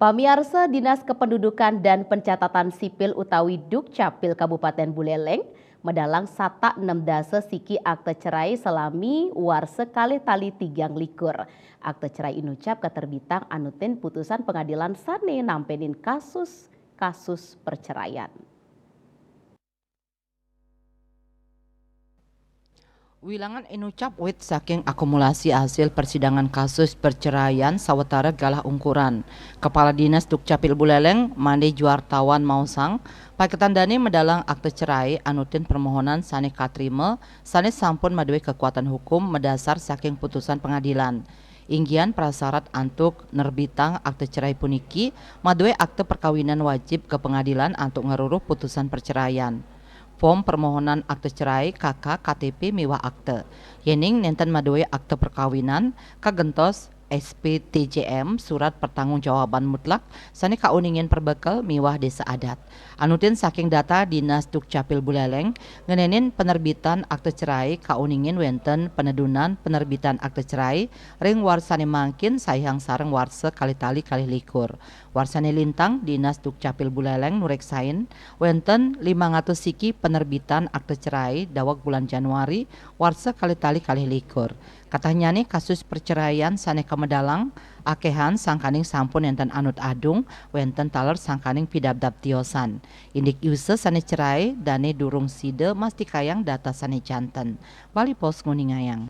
Pamiarsa Dinas Kependudukan dan Pencatatan Sipil utawi Dukcapil Kabupaten Buleleng medalang sata 6 dasa siki akte cerai selami war sekali tali tigang likur. Akte cerai inucap keterbitang anutin putusan pengadilan sane nampenin kasus perceraian. Wilangan inucap wit saking akumulasi hasil persidangan kasus perceraian sawetara galah ungkuran. Kepala Dinas Dukcapil Buleleng, Mande Juartawan Mausang, paketandani medalang akte cerai anutin permohonan sane katrime, sane sampun maduwe kekuatan hukum mendasar saking putusan pengadilan. Inggian prasyarat antuk nerbitang akte cerai puniki, maduwe akte perkawinan wajib ke pengadilan antuk ngeruruh putusan perceraian. Form permohonan akte cerai KK KTP miwah akte. Yening nenten maduwe akte perkawinan kagentos SPTJM surat pertanggungjawaban mutlak sane kauningin perbekal miwah desa adat. Anutin saking data Dinas Dukcapil Buleleng ngenenin penerbitan akte cerai kauningin wenten penedunan penerbitan akte cerai ring warsane mangkin sayang sareng warse kali tali kali likur. Warsane lintang Dinas Dukcapil Buleleng nureksain wenten 500 siki penerbitan akte cerai dawak bulan Januari warse kali tali kali likur. Katanya nih kasus perceraian sane kemedalang akehan sangkaning sampun enten anut adung wenten taler sangkaning pidabdab tiosan. Indik use sane cerai dane durung side mas dikayang data sane janten. Bali pos nguningayang.